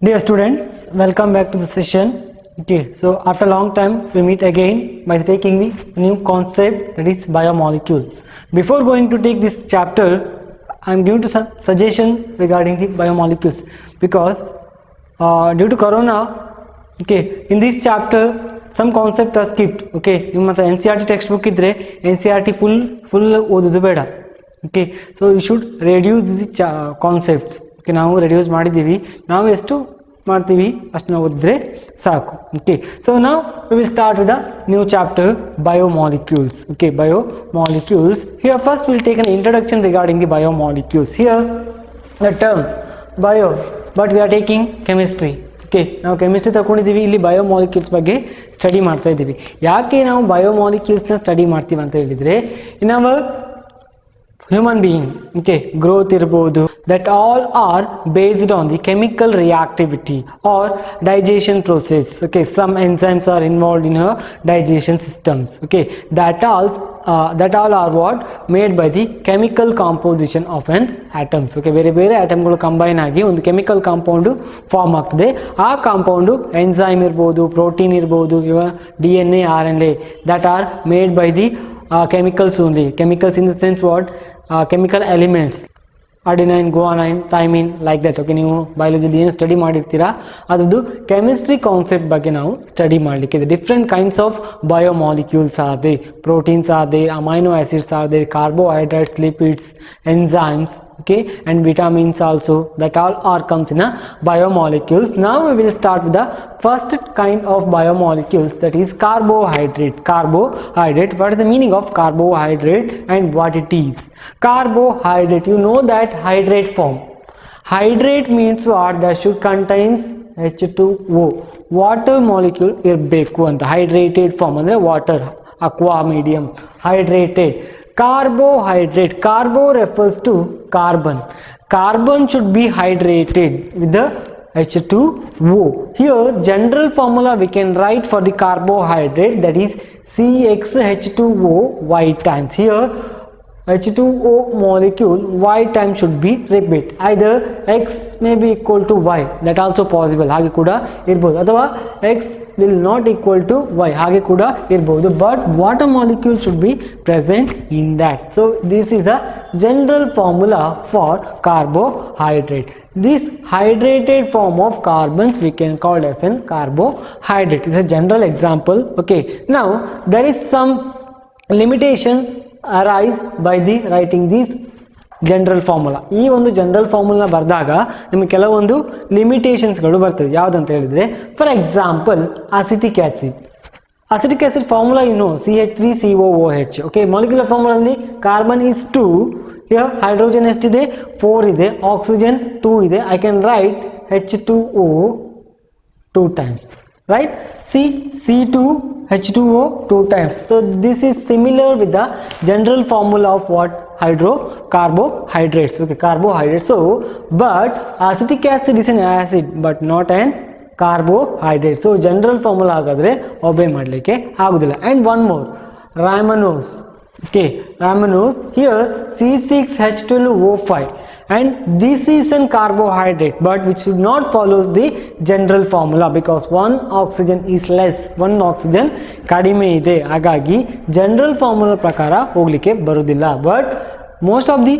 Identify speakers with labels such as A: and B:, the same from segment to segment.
A: Dear students, welcome back to the session. Okay, so after a long time we meet again by taking the new concept, that is biomolecule. Before going to take this chapter, I am giving to some suggestion regarding the biomolecules because due to corona, okay, in this chapter some concept are skipped. Okay, ನಿಮ್ಮ ಹತ್ರ NCERT textbook ಇದ್ರೆ NCERT full ಓದೋದು ಬೇಡ. Okay, so you should reduce these concepts. Okay, ನಾವು reduce ಮಾಡಿದ್ದೀವಿ, ನಾವು ಎಷ್ಟು ಮಾಡ್ತೀವಿ ಅಷ್ಟು ನಾವು ಓದಿದ್ರೆ ಸಾಕು. Okay, so now we will start with the new chapter, biomolecules. Okay, biomolecules. Here first we will take an introduction regarding the biomolecules. Here the term bio, but we are taking chemistry. Okay, ನಾವು chemistry ತಗೊಂಡಿದ್ದೀವಿ, ಇಲ್ಲಿ biomolecules ಬಗ್ಗೆ study ಮಾಡ್ತಾ ಇದ್ದೀವಿ. ಯಾಕೆ ನಾವು ಬಯೋಮಾಲಿಕ್ಯೂಲ್ಸ್ನ study ಮಾಡ್ತೀವಿ ಅಂತ ಹೇಳಿದರೆ, in our human being, okay, growth irbodu, that all are based on the chemical reactivity or digestion process. Okay, some enzymes are involved in our digestion systems. Okay, that all are what made by the chemical composition of an atoms. Okay, ಬೇರೆ ಆಟಮ್ಗಳು combine ಆಗಿ ಒಂದು chemical compound form ಆಗ್ತದೆ. ಆ compound enzyme ಇರ್ಬೋದು, protein ಇರ್ಬೋದು, DNA, RNA, that are made by the chemicals only. Chemicals in the sense what? Chemical elements, adenine, guanine, thymine, like that. Okay, ನೀವು ಬಯಾಲಜಿಲಿ ಏನು study ಮಾಡಿರ್ತೀರಾ ಅದರದ್ದು ಕೆಮಿಸ್ಟ್ರಿ ಕಾನ್ಸೆಪ್ಟ್ ಬಗ್ಗೆ ನಾವು study ಮಾಡಲಿಕ್ಕೆ. Different kinds of biomolecules are they, proteins are they, amino acids are they, carbohydrates, lipids, enzymes, okay, and vitamins also, that all are comes in a biomolecules. Now we will start with the first kind of biomolecules, that is carbohydrate. What is the meaning of carbohydrate and what it is? Carbohydrate, you know that hydrate form. Hydrate means what? That should contains H2O, water molecule ಇರಬೇಕು ಅಂತ. hydrated form ಅಂದ್ರೆ water, aqua medium, hydrated. Carbohydrate, carbo refers to carbon should be hydrated with the H2O. Here general formula we can write for the carbohydrate, that is CxH2O y times. Here H2O molecule y time should be repeat, either x may be equal to y, that also possible, ಹಾಗೆ ಕೂಡ ಇರಬಹುದು, ಅಥವಾ x will not equal to y, ಹಾಗೆ ಕೂಡ ಇರಬಹುದು, but water molecule should be present in that. So this is a general formula for carbohydrate. This hydrated form of carbons we can call as an carbohydrate. This is a general example. Okay, now there is some limitation arise by the writing this general formula. ಈ ಒಂದು general formula ಬರೆದಾಗ ನಿಮಗೆ ಕೆಲವೊಂದು ಲಿಮಿಟೇಷನ್ಸ್ಗಳು ಬರ್ತದೆ. ಯಾವುದಂತ ಹೇಳಿದರೆ, for example acetic acid formula CH3COOH. Okay, molecular ಫಾರ್ಮುಲಾದಲ್ಲಿ carbon is 2, here hydrogen ಎಷ್ಟಿದೆ? 4 ಇದೆ, ಆಕ್ಸಿಜನ್ 2 ಇದೆ. I can write H2O 2 times, right? C2H2O 2 times. So this is similar with the general formula of what? Carbohydrates. Okay, carbohydrates. So but acetic acid is an acid but not an carbohydrate. So general formula agadre obey madlikke agudilla. And one more, ramenose. Okay, ramenose, here C6H12O5, and this is an carbohydrate but which should not follows the general formula because one oxygen is less, one oxygen kadime ide, hagagi general formula prakara hoglike barudilla. But most of the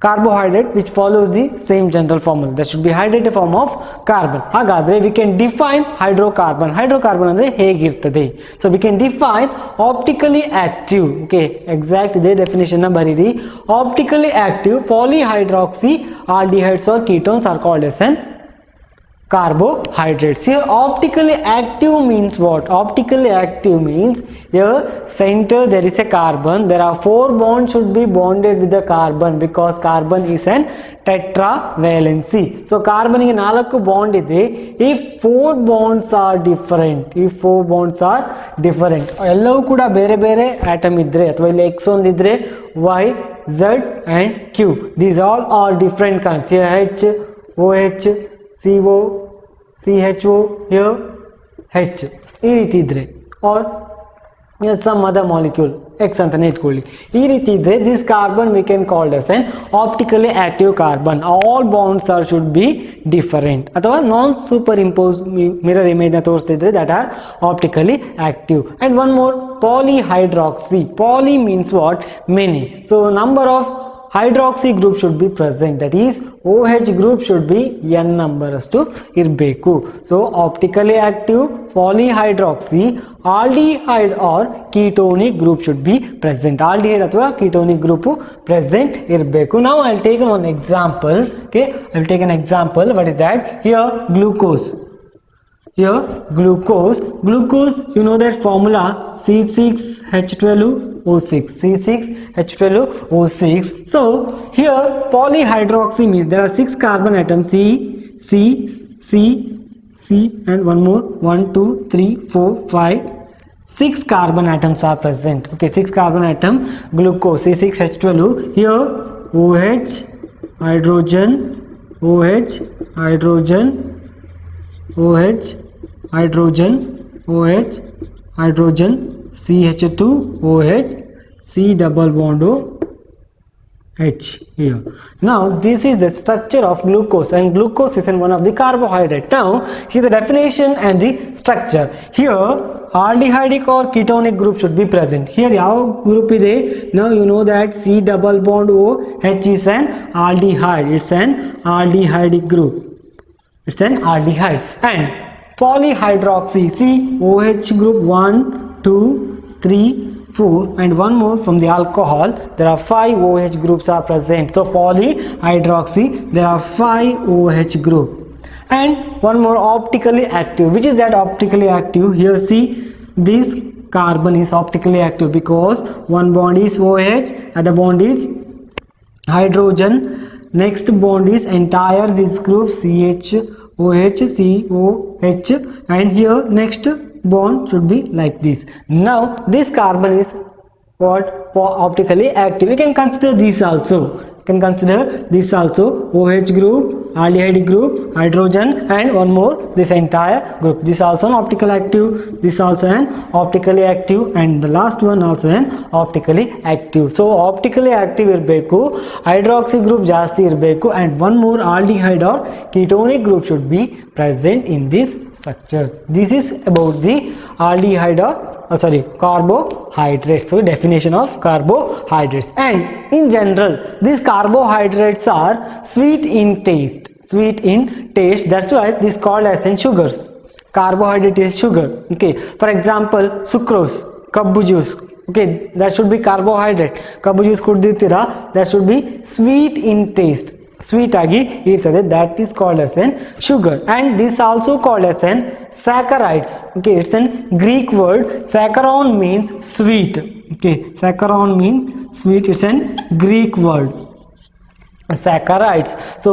A: carbohydrate which follows the same general formula, that should be hydrated form of carbon. Hagadre we can define hydrocarbon andre hegirtade. So we can define optically active. Okay, exact ide definition na bariri. Optically active polyhydroxy aldehydes or ketones are called as an carbohydrates. Here optically active means what? Optically active means here center there is a carbon, there are 4 bonds should be bonded with the carbon because carbon is an tetravalency. So carbon ಗೆ 4 bond ಇದೆ. if 4 bonds are different, ಎಲ್ಲವೂ ಕೂಡ ಬೇರೆ ಬೇರೆ atom ಇದ್ರೆ, ಅಥವಾ ಇಲ್ಲಿ x ಒಂದಿದ್ರೆ y, z and q, these all are different kinds. here H, OH, CO, CHO, here H, ಈ ರೀತಿ ಇದ್ರೆ, or some other molecule X ಅಂತ ಇಟ್ಕೊಳ್ಳಿ. ಈ ರೀತಿ ಇದ್ರೆ this carbon we can call as an optically active carbon. All bonds are should be different. ಅಥವಾ non superimposed mirror image ನ ತೋರಿಸ್ತಿದ್ರೆ that are optically active. And one more, polyhydroxy. Poly means what? Many. So number of hydroxy group should be present, that is OH group should be n number ಅಷ್ಟು ಇರಬೇಕು. So optically active polyhydroxy aldehyde or ketonic group should be present. Aldehyde ಅಥವಾ ketonic group present ಇರಬೇಕು. Now I'll take one example. Okay, I'll take an example. What is that? Here glucose. Here glucose, you know that formula C6H12O6, C6H12O6. So here polyhydroxy means there are 6 carbon atoms, C and one more, 1 2 3 4 5 6 carbon atoms are present. Okay, 6 carbon atom glucose, C6H12O. Here OH hydrogen, OH hydrogen, OH hydrogen, OH hydrogen, CH2OH, C double bond OH here. Now this is the structure of glucose, and glucose is one of the carbohydrate. Now see the definition and the structure. Here aldehydic or ketonic group should be present. Here ಯಾವ group ಇದೆ? Now you know that C double bond OH is an aldehyde. It's an aldehydic group. It's an aldehyde. And polyhydroxy, COH group 1 2 3 4 and one more from the alcohol. There are 5 OH groups are present. So polyhydroxy, there are 5 OH group. And one more, optically active. Which is that optically active? Here see, this carbon is optically active because one bond is OH, other bond is hydrogen, next bond is entire this group CHOH, COH, and here next bond should be like this. Now this carbon is what? Optically active. We can consider this also. Can consider this also, OH group, aldehyde group, hydrogen, and one more, this entire group. This also an optical active, this also an optically active, and the last one also an optically active. So optically active irbeku, hydroxy group jasti irbeku, and one more aldehyde or ketonic group should be present in this structure. This is about the aldehyde or carbohydrates. So definition of carbohydrates. And in general these carbohydrates are sweet in taste. That's why this called as in sugars. Carbohydrate is sugar. Okay, for example sucrose, kabbu juice. Okay, that should be carbohydrate. Kabbu juice kudditira, that should be sweet in taste. Sweet agi irtade, that is called as an sugar. And this also called as an saccharides. Okay, it's an Greek word. Saccharon means sweet. Okay, saccharon means sweet. It's an Greek word. Saccharides. So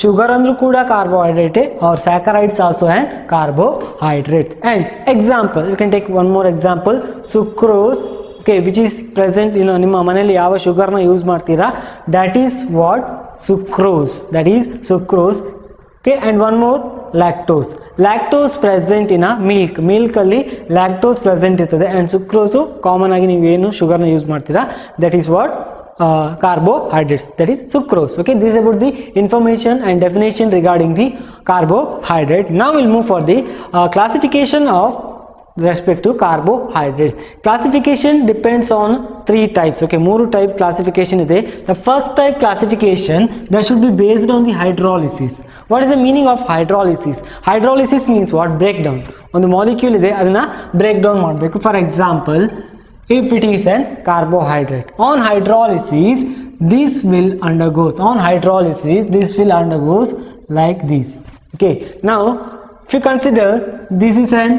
A: sugar andru kuda carbohydrate or saccharides also an carbohydrates. And example, you can take one more example, sucrose. Okay, which is present in ನಿಮ್ಮ ಮನೆಯಲ್ಲಿ ಯಾವ sugar ನ use ಮಾಡ್ತೀರಾ, that is what? Sucrose. That is sucrose. Okay, and one more, lactose. Lactose present in a milk ಅಲ್ಲಿ lactose present ಇರ್ತದೆ, and sucrose common ಆಗಿ ನೀವು ಏನು sugar ನ ಯೂಸ್ ಮಾಡ್ತೀರಾ, that is what? Carbohydrates, that is sucrose. Okay, this is about the information and definition regarding the carbohydrate. Now we'll move for the classification of respect to carbohydrates. Classification depends on 3 types. Okay, 3 type classification ಇದೆ. The first type classification that should be based on the hydrolysis. What is the meaning of hydrolysis? Hydrolysis means what? Breakdown. ಒಂದು molecule ಇದೆ, ಅದನ್ನ break down ಮಾಡಬೇಕು. For example, if it is an carbohydrate, on hydrolysis this will undergoes like this. Okay, now if you consider this is an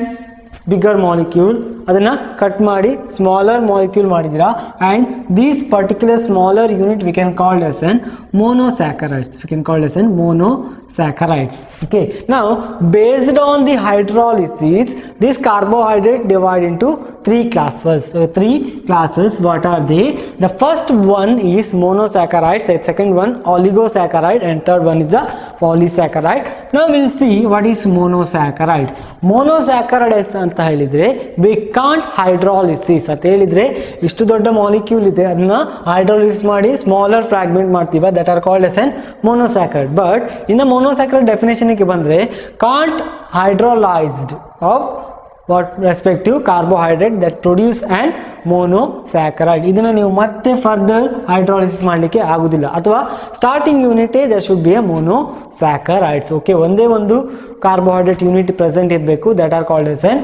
A: bigger molecule, ಅದನ್ನ cut ಮಾಡಿ smaller molecule ಮಾಡಿದಿರಾ, and this particular smaller unit we can call as an monosaccharides. Okay, now based on the hydrolysis this carbohydrate divide into 3 classes. So 3 classes, what are they? The first one is monosaccharides, the second one oligosaccharides, and third one is the polysaccharide. Now we'll see what is monosaccharides. Monosaccharides ಅಂತ ಹೇಳಿದ್ರೆ we can't hydrolysis ಅಂತ ಹೇಳಿದ್ರೆ ಇಷ್ಟು ದೊಡ್ಡ molecule ಇದೆ ಅದನ್ನ hydrolysis ಮಾಡಿ smaller fragment ಮಾಡ್ತೀವಿ, that are called as an monosaccharide. But in the monosaccharide definition ಗೆ ಬಂದ್ರೆ can't hydrolyzed of what respective carbohydrate that produce an monosaccharide. ಇದನ್ನ ನೀವು ಮತ್ತೆ ಫರ್ದರ್ ಹೈಡ್ರಾಲಿಸಿಸ್ ಮಾಡಲಿಕ್ಕೆ ಆಗುದಿಲ್ಲ, ಅಥವಾ starting unit there should be a monosaccharides. Okay, ಒಂದೇ ಒಂದು ಕಾರ್ಬೋಹೈಡ್ರೇಟ್ ಯೂನಿಟ್ ಪ್ರೆಸೆಂಟ್ ಇರಬೇಕು, that are called as an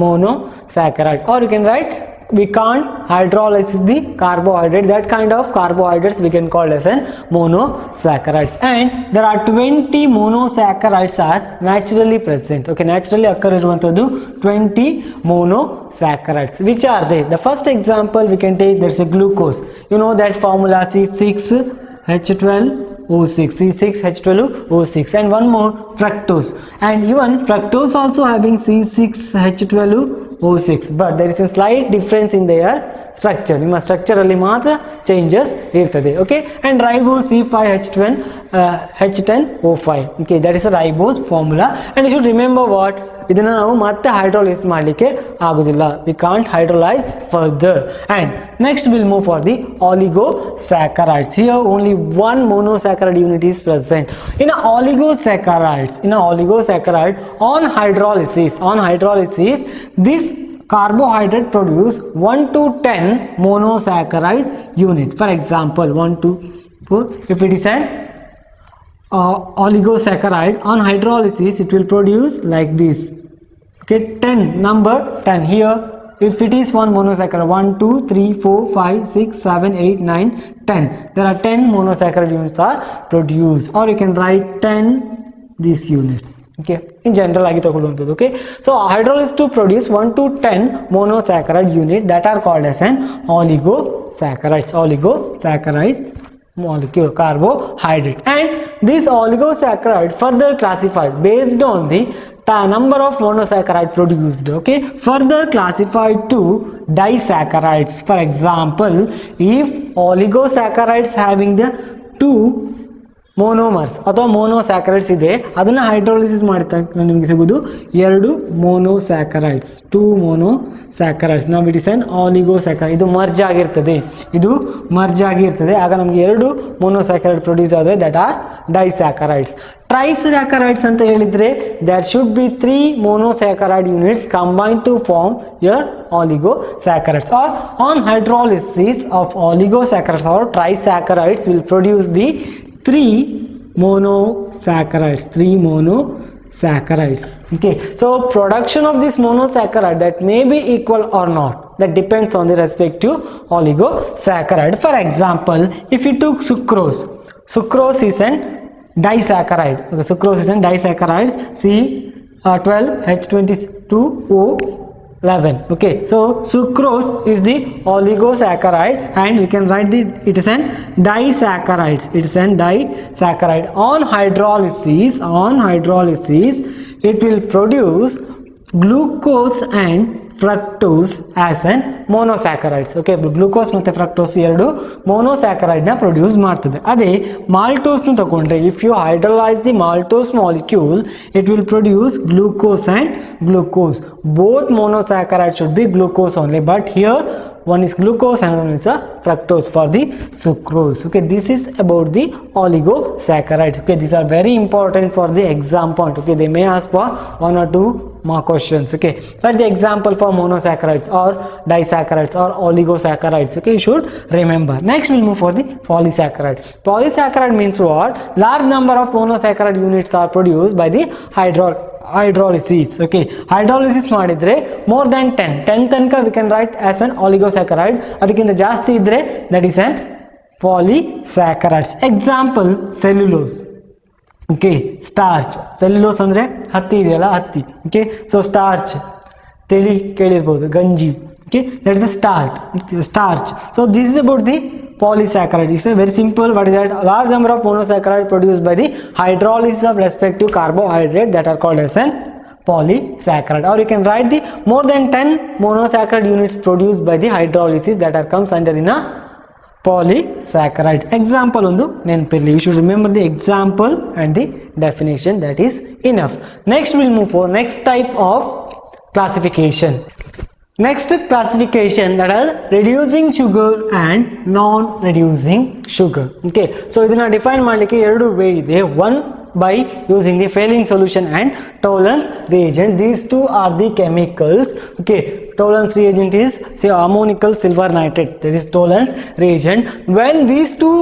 A: monosaccharide. Or you can write we can't hydrolysis the carbohydrate, that kind of carbohydrates we can call as an monosaccharides. And there are 20 monosaccharides are naturally present. Okay, naturally occur iruvanthadu 20 monosaccharides. Which are they? The first example we can take, there's a glucose. You know that formula C6H12O6, C6H12O6, and one more fructose, and even fructose also having C6H12O6, but there is a slight difference in their structure. ನಿಮ್ಮ structure ಅಲ್ಲಿ ಮಾತ್ರ changes ಇರ್ತದೆ. Okay, and ribose C5H10O5. okay, that is a ribose formula, and you should remember what, ಇದನ್ನ ನಾವು ಮತ್ತೆ hydrolysis ಮಾಡಲಿಕ್ಕೆ ಆಗುದಿಲ್ಲ, we can't hydrolyze further. And next we'll move for the oligosaccharides. Here only one monosaccharide unit is present. In a oligosaccharide, on hydrolysis this carbohydrate produce 1 to 10 monosaccharide unit. For example, 1 to 4, if it is an oligosaccharide, on hydrolysis it will produce like this. Okay, 10, number 10 here. If it is one monosaccharide, 1 2 3 4 5 6 7 8 9 10, there are 10 monosaccharide units are produced, or you can write 10 these units. Okay, in general agi ತಗೊಳ್ಳುವಂತದ್ದು. Okay, so hydrolysis to produce 1 to 10 monosaccharide unit, that are called as an oligosaccharide molecule, carbohydrate. And this oligosaccharide further classified based on the number of monosaccharide produced. Okay, further classified to disaccharides. For example, if oligosaccharides having the 2 monomers ಅಥವಾ monosaccharides ಇದೆ, ಅದನ್ನ hydrolysis ಮಾಡಿದಾಗ ನಿಮಗೆ ಸಿಗುವುದು 2 monosaccharides, 2 monosaccharides. ನಾವು it is an ಆಲಿಗೋಸ್ಯಾಕರೈಡ್, ಇದು merge ಆಗಿರ್ತದೆ, ಆಗ ನಮಗೆ 2 monosaccharides ಪ್ರೊಡ್ಯೂಸ್ ಆದರೆ ದಟ್ ಆರ್ ಡೈಸ್ಯಾಕರೈಡ್ಸ್. ಟ್ರೈಸ್ಯಾಕರೈಡ್ಸ್ ಅಂತ ಹೇಳಿದ್ರೆ there should be 3 monosaccharide units combined to form your oligosaccharides. Or on hydrolysis of oligosaccharides or trisaccharides will produce the 3 monosaccharides. Okay, so production of this monosaccharide that may be equal or not, that depends on the respective oligosaccharide. For example, if you took sucrose is an disaccharide. Okay, sucrose is an disaccharide, C12H22O11. okay, so sucrose is the oligosaccharide, and we can write it is an disaccharide. On hydrolysis it will produce glucose and fructose as an monosaccharides. okay, glucose ಮತ್ತೆ fructose ಎರಡು monosaccharide ನ produce ಮಾಡ್ತದೆ. ಅದೇ maltose ನ ತಗೊಂಡ್ರೆ, if you hydrolyze the maltose molecule it will produce glucose and glucose. Both monosaccharides should be glucose only, but here one is glucose and one is a fructose for the sucrose. okay, this is about the oligosaccharides. okay, these are very important for the exam point. okay, they may ask for 1 or 2 more questions. okay, write the example for monosaccharides or disaccharides or oligosaccharides. okay, you should remember. Next we'll move for the polysaccharide. Polysaccharide means what? Large number of monosaccharide units are produced by the hydrolysis. okay, hydrolysis ಮಾಡಿದ್ರೆ more than 10 ತನಕ we can write as an oligosaccharide. ಅದಕ್ಕಿಂತ ಜಾಸ್ತಿ ಇದ್ರೆ that is an polysaccharides. Example, cellulose. okay, starch. cellulose ಅಂದ್ರೆ ಹತ್ತಿ ಇದೆಯಲ್ಲ, ಹತ್ತಿ. okay, so starch ತಿಳಿ ಕೇಳಿರಬಹುದು, ಗಂಜಿ. okay, that is the starch. so this is about the polysaccharide. It's a very simple. What is that? A large number of monosaccharide produced by the hydrolysis of respective carbohydrate, that are called as an polysaccharide. Or you can write the more than 10 monosaccharide units produced by the hydrolysis, that are comes under in a polysaccharide. Example ಒಂದು ನೆನಪಿರಲಿ. You should remember the example and the definition. That is enough. Next we'll move for next type of classification. Next classification, that is reducing sugar and non-reducing sugar. Okay, so ಇದನ್ನ define ಮಾಡಲಿಕ್ಕೆ ಎರಡು way ಇದೆ. One by using the Fehling solution and Tollens reagent. These two are the chemicals. Okay, Tollens reagent is say ammonical silver nitrate. There is Tollens reagent. When these two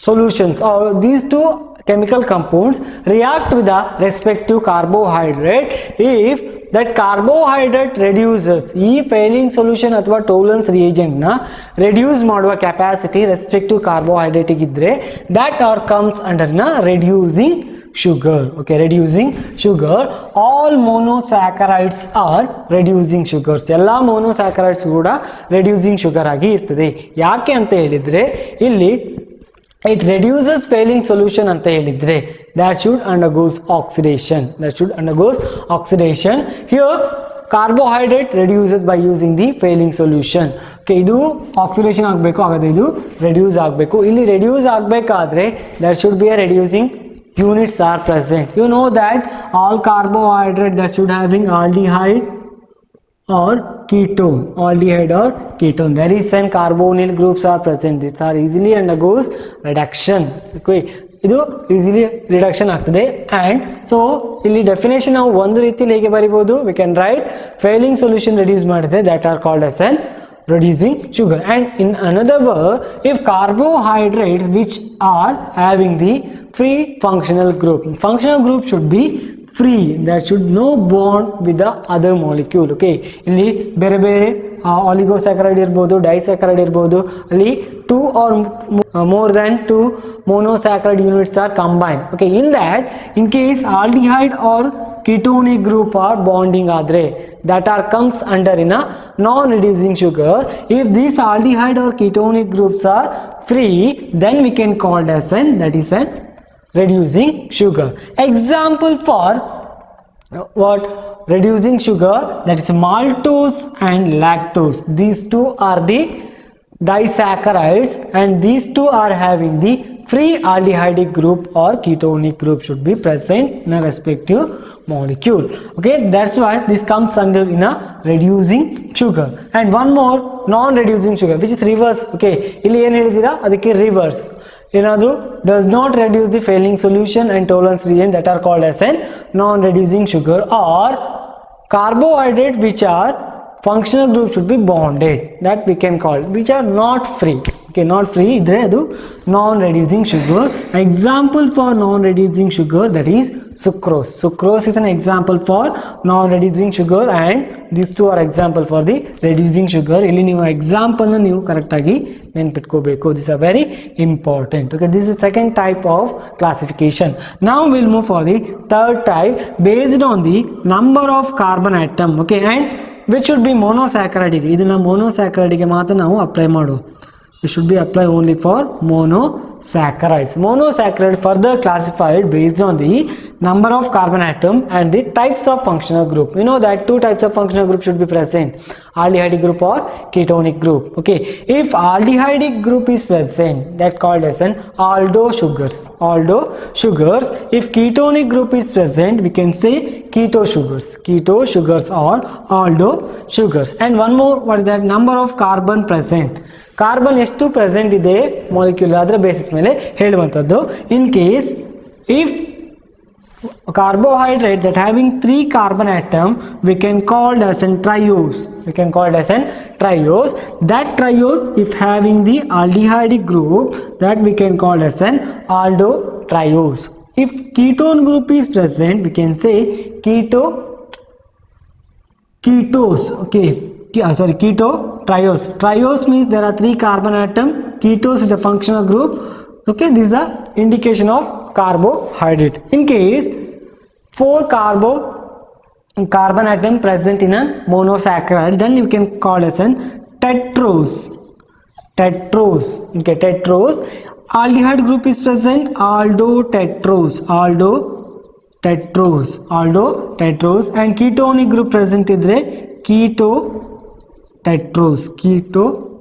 A: solutions or these two chemical compounds react with the respective carbohydrate, if that carbohydrate reduces, ಈ Fehling solution ಅಥವಾ Tollens reagent ನ reduce ಮಾಡುವ capacity respective carbohydrate ಇದ್ರೆ that are comes under na reducing sugar. Okay, reducing sugar. All monosaccharides are reducing sugars. ಎಲ್ಲ monosaccharides ಕೂಡ reducing sugar ಆಗಿ ಇರ್ತದೆ. ಯಾಕೆ ಅಂತ ಹೇಳಿದ್ರೆ ಇಲ್ಲಿ it reduces Fehling solution anta helidre, that should undergoes oxidation. Here carbohydrate reduces by using the Fehling solution. Okay, idu oxidation agbeku, agade idu reduce agbeku. Illi reduce agbekadre there should be a reducing units are present. You know that all carbohydrate that should having aldehyde or ketone, aldehyde or ketone, there is some carbonyl groups are present. These are easily undergoes reduction. Okay, ಇದು easily reduction ಆಗ್ತದೆ. And so ಇಲ್ಲಿ definition ನಾವು ಒಂದು ರೀತಿಯಲ್ಲಿ ಹೇಗೆ ಬರಿಬಹುದು, we can write Fehling solution reduce ಮಾಡಿದ್ರೆ that are called as an reducing sugar. And in another word, if carbohydrates which are having the free functional group should be free, that should no bond with the other molecule. Okay, ಇಲ್ಲಿ ಬೇರೆ ಬೇರೆ oligosaccharides ಇರಬಹುದು, disaccharide ಇರಬಹುದು, ಅಲ್ಲಿ 2 or more than 2 monosaccharide units are combined. Okay, in that in case aldehyde or ketonic group are bonding adre, that are comes under in a non-reducing sugar. If these aldehyde or ketonic groups are free, then we can call as an, that is an reducing sugar. Example for what reducing sugar, that is maltose and lactose. These two are the disaccharides and these two are having the free aldehydic group or ketonic group should be present in a respective molecule. Okay, that's why this comes under in a reducing sugar. And one more non-reducing sugar which is reverse. Okay, ಇಲ್ಲಿ ಏನು ಹೇಳಿದಿರಾ ಅದಕ್ಕೆ reverse. Another does not reduce the Fehling solution and Tollens reagent, that are called as an non-reducing sugar. Or carbohydrate which are functional group should be bonded, that we can call, which are not free. Okay, not free idre adu non-reducing sugar. Example for non-reducing sugar, that is sucrose. Sucrose is an example for non-reducing sugar and these two are example for the reducing sugar. Illi ನೀವು example na ನೀವು correct ಆಗಿ ನೆನಪಿಟ್ಕೋಬೇಕು. This is very important. Okay, this is second type of classification. Now we'll move for the third type based on the number of carbon atom. Okay, and which should be monosaccharide. ಇದನ್ನ monosaccharide ಗೆ ಮಾತ್ರ ನಾವು apply ಮಾಡು. It should be applied only for monosaccharides. Monosaccharide further classified based on the number of carbon atom and the types of functional group. We know that two types of functional group should be present, aldehydic group or ketonic group. Okay, if aldehydic group is present, that called as an aldo sugars. If ketonic group is present, we can say keto sugars or aldo sugars. And one more, what is that, number of carbon present. Carbon ಎಷ್ಟು present ಇದೆ molecule ಅದರ basis ಮೇಲೆ ಹೇಳುವಂಥದ್ದು. In case if carbohydrate that having 3 carbon atom, we can call as an triose. That triose if having the aldehydic group, that we can call as an aldo triose. If ketone group is present, we can say ketose. Okay, keto triose. Triose means there are 3 carbon atom. Ketose is the functional group. Okay, this is the indication of carbohydrate. In case 4 carbon atom present in a monosaccharide, then you can call as an tetrose. Okay, tetrose. Aldehyde group is present, aldotetrose. And ketonic group present idre ketotetrose.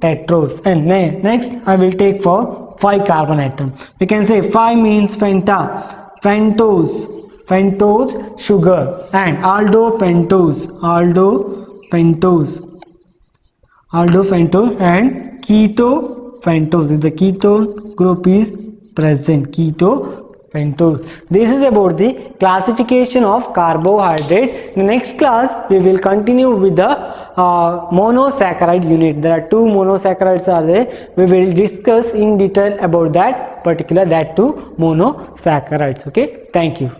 A: tetrose. And next I will take for 5 carbon atom. We can say 5 means penta, pentose sugar, and aldopentose and ketopentose. If the ketone group is present, ketopentose. This is about the classification of carbohydrate. In the next class we will continue with the monosaccharide unit. There are 2 monosaccharides are there. We will discuss in detail about that two monosaccharides. Okay, thank you.